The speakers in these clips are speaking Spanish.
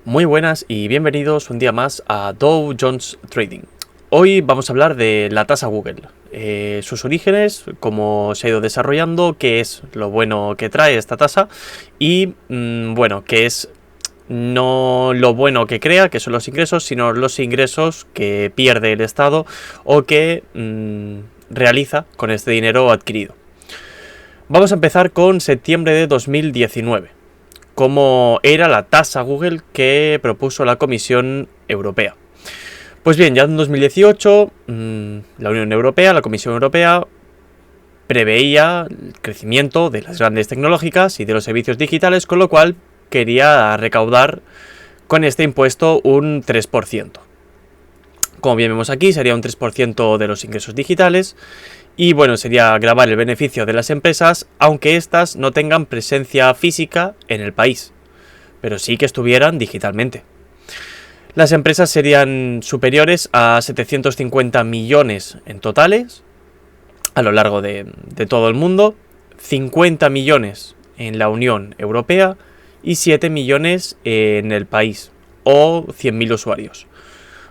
Muy buenas y bienvenidos un día más a Dow Jones Trading. Hoy vamos a hablar de la tasa Google, sus orígenes, cómo se ha ido desarrollando, qué es lo bueno que trae esta tasa y, bueno, qué es no lo bueno que crea, que son los ingresos, sino los ingresos que pierde el Estado o que realiza con este dinero adquirido. Vamos a empezar con septiembre de 2019. Cómo era la tasa Google que propuso la Comisión Europea. Pues bien, ya en 2018 la Unión Europea, la Comisión Europea, preveía el crecimiento de las grandes tecnológicas y de los servicios digitales, con lo cual quería recaudar con este impuesto un 3%. Como bien vemos aquí, sería un 3% de los ingresos digitales. Y bueno, sería gravar el beneficio de las empresas, aunque éstas no tengan presencia física en el país, pero sí que estuvieran digitalmente. Las empresas serían superiores a 750 millones en totales, a lo largo de todo el mundo, 50 millones en la Unión Europea y 7 millones en el país, o 100.000 usuarios.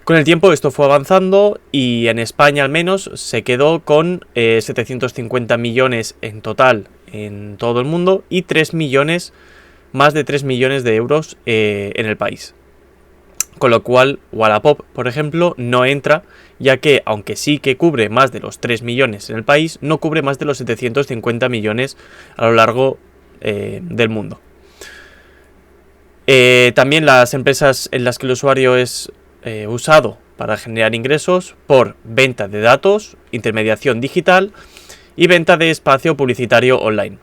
Con el tiempo esto fue avanzando y en España al menos se quedó con 750 millones en total en todo el mundo y más de 3 millones de euros en el país. Con lo cual Wallapop, por ejemplo, no entra, ya que aunque sí que cubre más de los 3 millones en el país, no cubre más de los 750 millones a lo largo del mundo. También las empresas en las que el usuario es usado para generar ingresos por venta de datos, intermediación digital y venta de espacio publicitario online.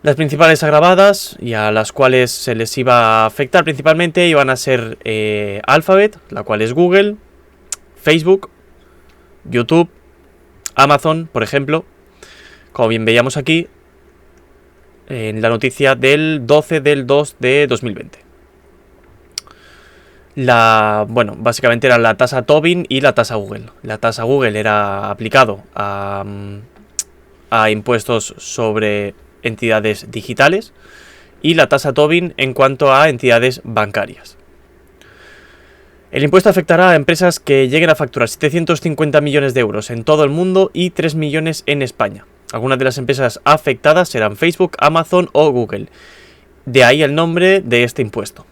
Las principales agravadas y a las cuales se les iba a afectar principalmente iban a ser Alphabet, la cual es Google, Facebook, YouTube, Amazon, por ejemplo, como bien veíamos aquí en la noticia del 12 del 2 de 2020. Básicamente era la tasa Tobin y la tasa Google. La tasa Google era aplicado a impuestos sobre entidades digitales y la tasa Tobin en cuanto a entidades bancarias. El impuesto afectará a empresas que lleguen a facturar 750 millones de euros en todo el mundo y 3 millones en España. Algunas de las empresas afectadas serán Facebook, Amazon o Google. De ahí el nombre de este impuesto.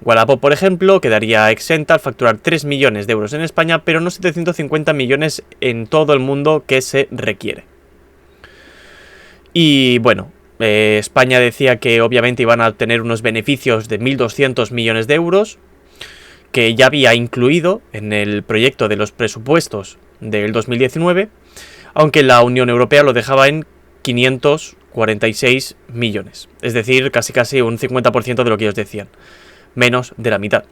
Wallapop, por ejemplo, quedaría exenta al facturar 3 millones de euros en España, pero no 750 millones en todo el mundo que se requiere. Y bueno, España decía que obviamente iban a obtener unos beneficios de 1.200 millones de euros, que ya había incluido en el proyecto de los presupuestos del 2019, aunque la Unión Europea lo dejaba en 546 millones, es decir, casi un 50% de lo que ellos decían. Menos de la mitad.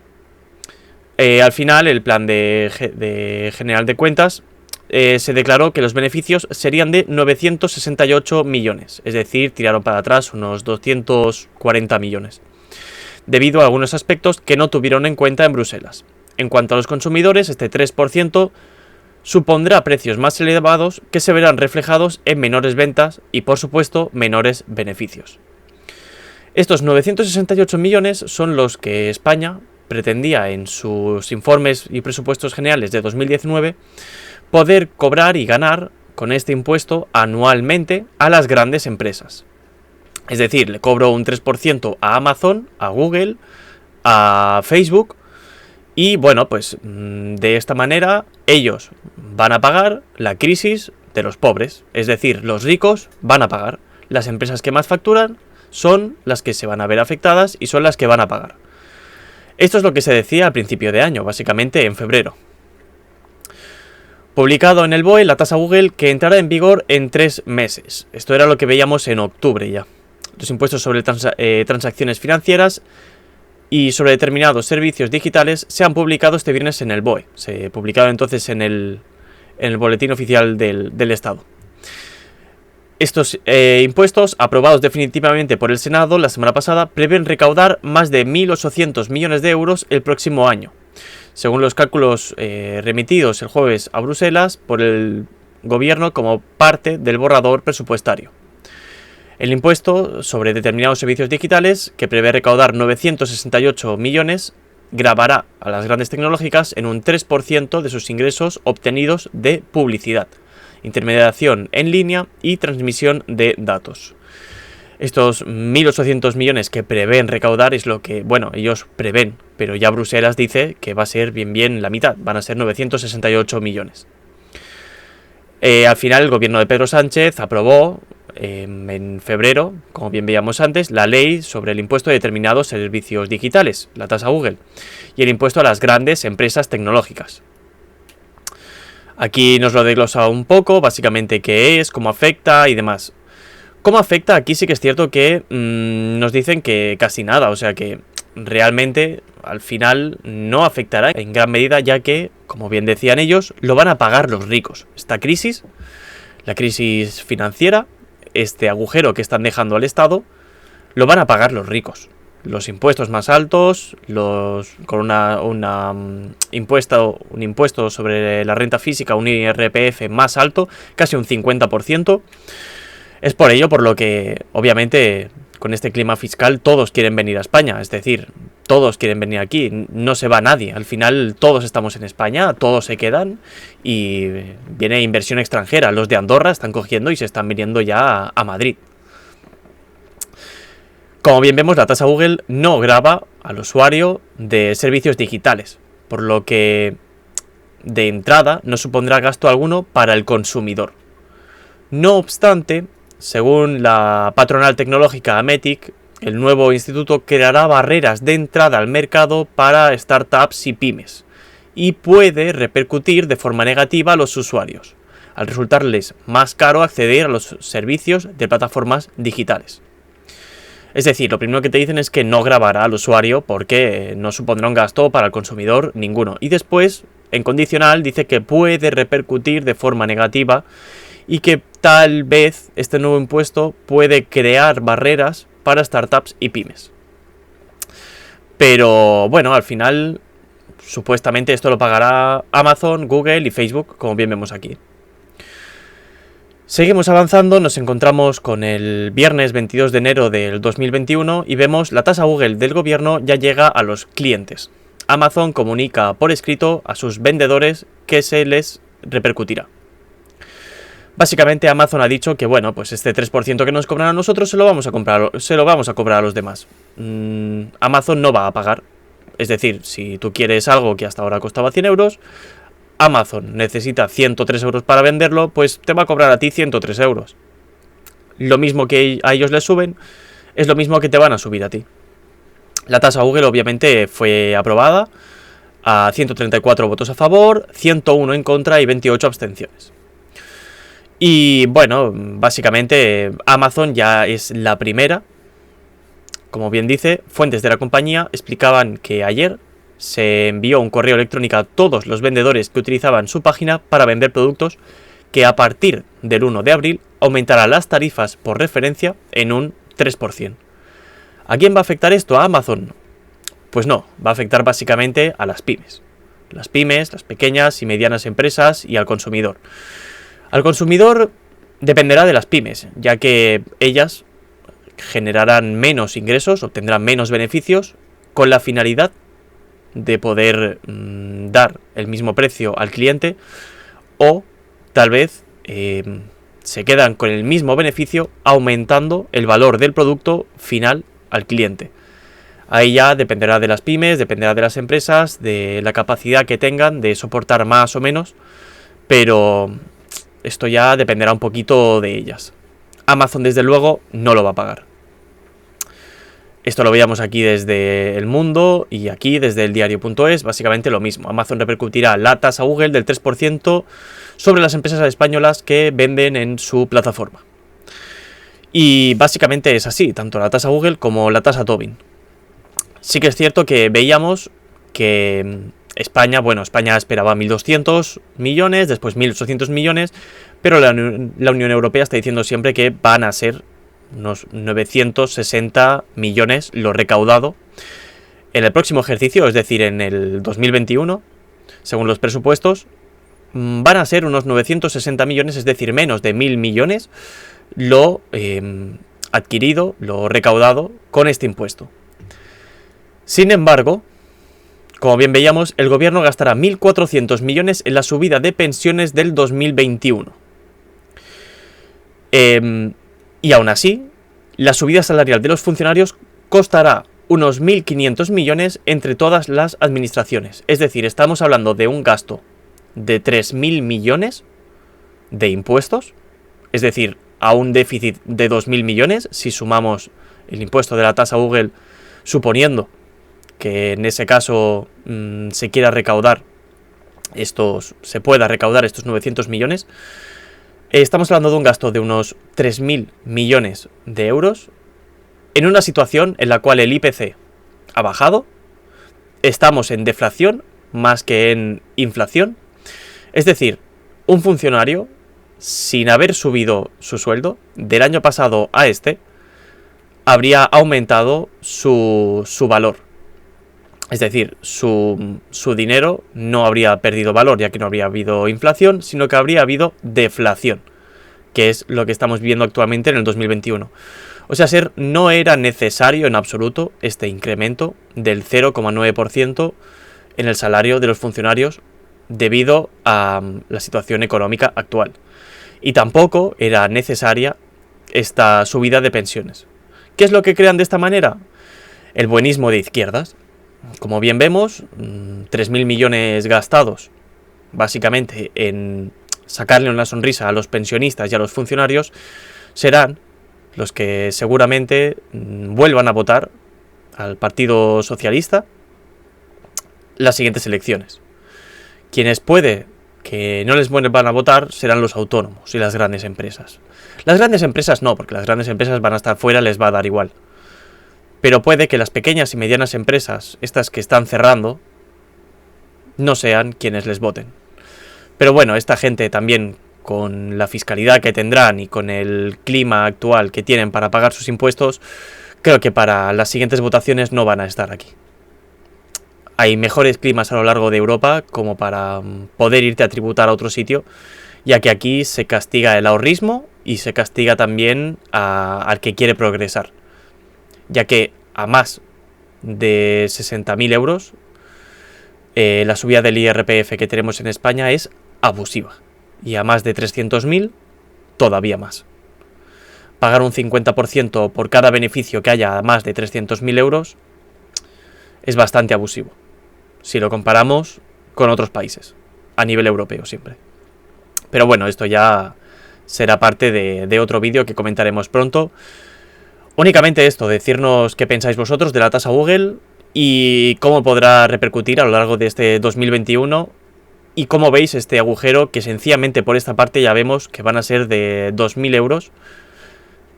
Al final, el plan de General de Cuentas se declaró que los beneficios serían de 968 millones, es decir, tiraron para atrás unos 240 millones, debido a algunos aspectos que no tuvieron en cuenta en Bruselas. En cuanto a los consumidores, este 3% supondrá precios más elevados que se verán reflejados en menores ventas y, por supuesto, menores beneficios. Estos 968 millones son los que España pretendía en sus informes y presupuestos generales de 2019 poder cobrar y ganar con este impuesto anualmente a las grandes empresas. Es decir, le cobro un 3% a Amazon, a Google, a Facebook y bueno, pues de esta manera ellos van a pagar la crisis de los pobres. Es decir, los ricos van a pagar. Las empresas que más facturan son las que se van a ver afectadas y son las que van a pagar. Esto es lo que se decía al principio de año, básicamente en febrero. Publicado en el BOE la tasa Google que entrará en vigor en 3 meses. Esto era lo que veíamos en octubre ya. Los impuestos sobre transacciones financieras y sobre determinados servicios digitales se han publicado este viernes en el BOE. Se publicaron entonces en el boletín oficial del Estado. Estos impuestos, aprobados definitivamente por el Senado la semana pasada, prevén recaudar más de 1.800 millones de euros el próximo año, según los cálculos remitidos el jueves a Bruselas por el Gobierno como parte del borrador presupuestario. El impuesto sobre determinados servicios digitales, que prevé recaudar 968 millones, gravará a las grandes tecnológicas en un 3% de sus ingresos obtenidos de publicidad, intermediación en línea y transmisión de datos. Estos 1.800 millones que prevén recaudar es lo que, bueno, ellos prevén, pero ya Bruselas dice que va a ser bien la mitad, van a ser 968 millones. Al final el gobierno de Pedro Sánchez aprobó en febrero, como bien veíamos antes, la ley sobre el impuesto de determinados servicios digitales, la tasa Google, y el impuesto a las grandes empresas tecnológicas. Aquí nos lo desglosa un poco, básicamente qué es, cómo afecta y demás. ¿Cómo afecta? Aquí sí que es cierto que nos dicen que casi nada, o sea que realmente al final no afectará en gran medida, ya que, como bien decían ellos, lo van a pagar los ricos. Esta crisis, la crisis financiera, este agujero que están dejando al Estado, lo van a pagar los ricos. Los impuestos más altos, con un impuesto sobre la renta física, un IRPF más alto, casi un 50%. Es por ello por lo que, obviamente, con este clima fiscal todos quieren venir a España, es decir, todos quieren venir aquí, no se va nadie, al final todos estamos en España, todos se quedan y viene inversión extranjera, los de Andorra están cogiendo y se están viniendo ya a Madrid. Como bien vemos, la tasa Google no grava al usuario de servicios digitales, por lo que de entrada no supondrá gasto alguno para el consumidor. No obstante, según la patronal tecnológica Ametic, el nuevo instituto creará barreras de entrada al mercado para startups y pymes y puede repercutir de forma negativa a los usuarios, al resultarles más caro acceder a los servicios de plataformas digitales. Es decir, lo primero que te dicen es que no gravará al usuario porque no supondrá un gasto para el consumidor ninguno. Y después, en condicional, dice que puede repercutir de forma negativa y que tal vez este nuevo impuesto puede crear barreras para startups y pymes. Pero bueno, al final, supuestamente esto lo pagará Amazon, Google y Facebook, como bien vemos aquí. Seguimos avanzando, nos encontramos con el viernes 22 de enero del 2021 y vemos la tasa Google del gobierno ya llega a los clientes. Amazon comunica por escrito a sus vendedores que se les repercutirá. Básicamente Amazon ha dicho que bueno, pues este 3% que nos cobran a nosotros se lo vamos a cobrar a los demás. Amazon no va a pagar. Es decir, si tú quieres algo que hasta ahora costaba 100 euros, Amazon necesita 103 euros para venderlo, pues te va a cobrar a ti 103 euros. Lo mismo que a ellos les suben, es lo mismo que te van a subir a ti. La tasa Google obviamente fue aprobada a 134 votos a favor, 101 en contra y 28 abstenciones. Y bueno, básicamente Amazon ya es la primera. Como bien dice, fuentes de la compañía explicaban que ayer se envió un correo electrónico a todos los vendedores que utilizaban su página para vender productos que a partir del 1 de abril aumentará las tarifas por referencia en un 3%. ¿A quién va a afectar esto? ¿A Amazon? Pues no, va a afectar básicamente a las pymes. Las pymes, las pequeñas y medianas empresas y al consumidor. Al consumidor dependerá de las pymes, ya que ellas generarán menos ingresos, obtendrán menos beneficios, con la finalidad de poder dar el mismo precio al cliente, o tal vez se quedan con el mismo beneficio aumentando el valor del producto final al cliente. Ahí ya dependerá de las pymes, dependerá de las empresas, de la capacidad que tengan de soportar más o menos, pero esto ya dependerá un poquito de ellas. Amazon desde luego no lo va a pagar. Esto lo veíamos aquí desde El Mundo y aquí desde el diario.es, básicamente lo mismo. Amazon repercutirá la tasa Google del 3% sobre las empresas españolas que venden en su plataforma. Y básicamente es así, tanto la tasa Google como la tasa Tobin. Sí que es cierto que veíamos que España esperaba 1.200 millones, después 1.800 millones, pero la Unión Europea está diciendo siempre que van a ser unos 960 millones lo recaudado en el próximo ejercicio, es decir, en el 2021, según los presupuestos, van a ser unos 960 millones, es decir, menos de 1.000 millones, lo adquirido, lo recaudado con este impuesto. Sin embargo, como bien veíamos, el gobierno gastará 1.400 millones en la subida de pensiones del 2021. Y aún así, la subida salarial de los funcionarios costará unos 1.500 millones entre todas las administraciones. Es decir, estamos hablando de un gasto de 3.000 millones de impuestos, es decir, a un déficit de 2.000 millones, si sumamos el impuesto de la tasa Google, suponiendo que en ese caso se quiera recaudar se pueda recaudar estos 900 millones, estamos hablando de un gasto de unos 3.000 millones de euros en una situación en la cual el IPC ha bajado, estamos en deflación más que en inflación, es decir, un funcionario, sin haber subido su sueldo, del año pasado a este, habría aumentado su valor. Es decir, su dinero no habría perdido valor, ya que no habría habido inflación, sino que habría habido deflación, que es lo que estamos viendo actualmente en el 2021. O sea, no era necesario en absoluto este incremento del 0,9% en el salario de los funcionarios debido a la situación económica actual. Y tampoco era necesaria esta subida de pensiones. ¿Qué es lo que crean de esta manera? El buenismo de izquierdas. Como bien vemos, 3.000 millones gastados básicamente en sacarle una sonrisa a los pensionistas y a los funcionarios serán los que seguramente vuelvan a votar al Partido Socialista las siguientes elecciones. Quienes puede que no les vuelvan a votar serán los autónomos y las grandes empresas. Las grandes empresas no, porque las grandes empresas van a estar fuera, les va a dar igual. Pero puede que las pequeñas y medianas empresas, estas que están cerrando, no sean quienes les voten. Pero bueno, esta gente también, con la fiscalidad que tendrán y con el clima actual que tienen para pagar sus impuestos, creo que para las siguientes votaciones no van a estar aquí. Hay mejores climas a lo largo de Europa como para poder irte a tributar a otro sitio, ya que aquí se castiga el ahorrismo y se castiga también al que quiere progresar. Ya que a más de 60.000 euros, la subida del IRPF que tenemos en España es abusiva. Y a más de 300.000, todavía más. Pagar un 50% por cada beneficio que haya a más de 300.000 euros es bastante abusivo, si lo comparamos con otros países, a nivel europeo siempre. Pero bueno, esto ya será parte de otro vídeo que comentaremos pronto. Únicamente esto, decirnos qué pensáis vosotros de la tasa Google y cómo podrá repercutir a lo largo de este 2021 y cómo veis este agujero que sencillamente por esta parte ya vemos que van a ser de 2.000 euros,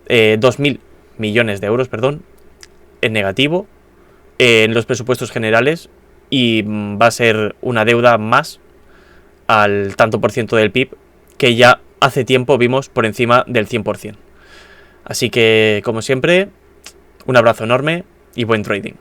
2.000 millones de euros, perdón, en negativo en los presupuestos generales y va a ser una deuda más al tanto por ciento del PIB que ya hace tiempo vimos por encima del 100%. Así que, como siempre, un abrazo enorme y buen trading.